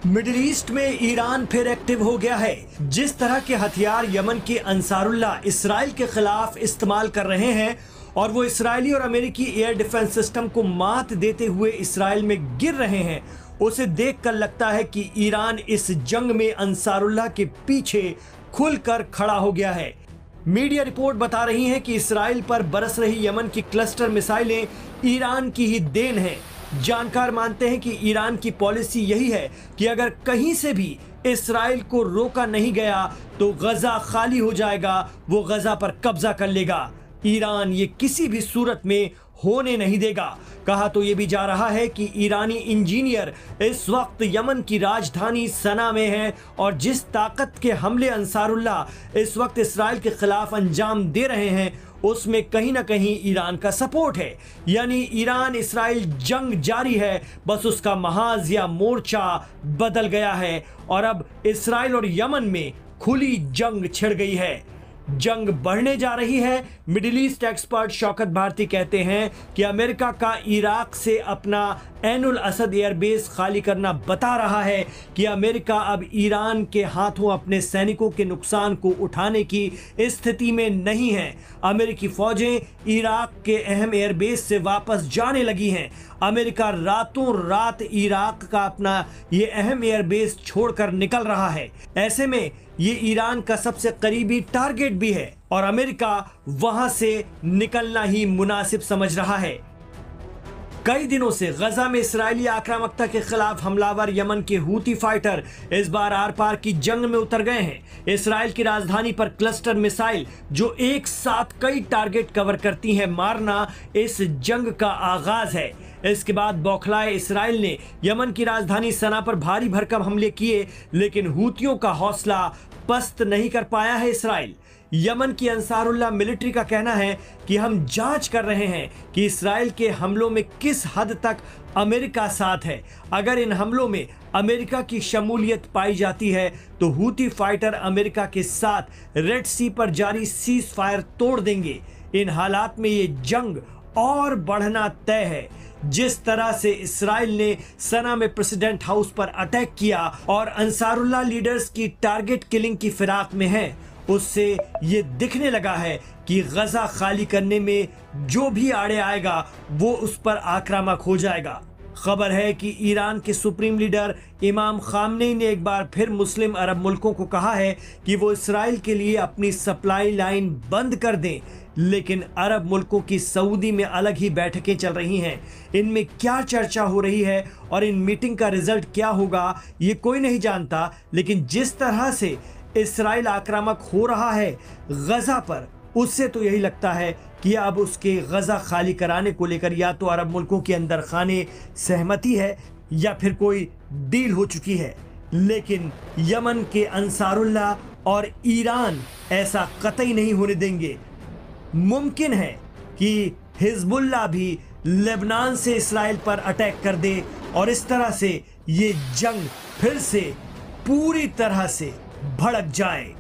Middle east में Iran फिर active हो गया है। जिस तरह के हथियार यमन के अंसारुल्लाह इसराइल के खिलाफ इस्तेमाल कर रहे हैं और वो इस्राएली और अमेरिकी एयर डिफेंस सिस्टम को मात देते हुए इसराइल में गिर रहे हैं, उसे देखकर लगता है कि ईरान इस जंग में अंसारुल्लाह के पीछे खुलकर खड़ा हो गया है। मीडिया रिपोर्ट बता रही है कि इसराइल पर बरस रही यमन की क्लस्टर मिसाइलें ईरान की ही देन है। जानकार मानते हैं कि ईरान की पॉलिसी यही है कि अगर कहीं से भी इसराइल को रोका नहीं गया तो गजा खाली हो जाएगा, वो गजा पर कब्जा कर लेगा। ईरान ये किसी भी सूरत में होने नहीं देगा। कहा तो ये भी जा रहा है कि ईरानी इंजीनियर इस वक्त यमन की राजधानी सना में हैं और जिस ताकत के हमले अंसारुल्लाह इस वक्त इसराइल के खिलाफ अंजाम दे रहे हैं उसमें कहीं ना कहीं ईरान का सपोर्ट है। यानी ईरान इसराइल जंग जारी है, बस उसका महाज या मोर्चा बदल गया है और अब इसराइल और यमन में खुली जंग छिड़ गई है। जंग बढ़ने जा रही है। Middle east expert Shaukat Bharti कहते हैं कि अमेरिका का इराक से अपना ऐनुल असद एयरबेस खाली करना बता रहा है कि अमेरिका अब ईरान के हाथों अपने सैनिकों के नुकसान को उठाने की स्थिति में नहीं है। अमेरिकी फौजें इराक के अहम एयरबेस से वापस जाने लगी हैं। अमेरिका रातों रात इराक का अपना ये अहम एयरबेस छोड़कर निकल रहा है। ऐसे में ये ईरान का सबसे करीबी टारगेट भी है और अमेरिका वहां से निकलना ही मुनासिब समझ रहा है। कई दिनों से गजा में इसराइली आक्रामकता के खिलाफ हमलावर यमन के हूती फाइटर इस बार आर पार की जंग में उतर गए हैं। इसराइल की राजधानी पर क्लस्टर मिसाइल जो एक साथ कई टारगेट कवर करती हैं मारना इस जंग का आगाज है। इसके बाद बौखलाए इसराइल ने यमन की राजधानी सना पर भारी भरकम हमले किए, लेकिन हूतियों का हौसला पस्त नहीं कर पाया है इसराइल। यमन की अंसारुल्लाह मिलिट्री का कहना है कि हम जांच कर रहे हैं कि इसराइल के हमलों में किस हद तक अमेरिका साथ है। अगर इन हमलों में अमेरिका की शमूलियत पाई जाती है तो हूती फाइटर अमेरिका के साथ रेड सी पर जारी सीज फायर तोड़ देंगे। इन हालात में ये जंग और बढ़ना तय है। जिस तरह से इसराइल ने सना में प्रेसिडेंट हाउस पर अटैक किया और अंसारुल्लाह लीडर्स की टारगेट किलिंग की फिराक में है, उससे ये दिखने लगा है कि गजा खाली करने में जो भी आड़े आएगा वो उस पर आक्रामक हो जाएगा। खबर है कि ईरान के सुप्रीम लीडर इमाम खामनेई ने एक बार फिर मुस्लिम अरब मुल्कों को कहा है कि वो इसराइल के लिए अपनी सप्लाई लाइन बंद कर दें, लेकिन अरब मुल्कों की सऊदी में अलग ही बैठकें चल रही हैं। इनमें क्या चर्चा हो रही है और इन मीटिंग का रिजल्ट क्या होगा ये कोई नहीं जानता, लेकिन जिस तरह से इसराइल आक्रामक हो रहा है गजा पर, उससे तो यही लगता है कि अब उसके गजा खाली कराने को लेकर या तो अरब मुल्कों के अंदर खाने सहमति है या फिर कोई डील हो चुकी है। लेकिन यमन के अंसारुल्लाह और ईरान ऐसा कतई नहीं होने देंगे। मुमकिन है कि हिजबुल्लाह भी लेबनान से इसराइल पर अटैक कर दे और इस तरह से ये जंग फिर से पूरी तरह से भड़क जाए।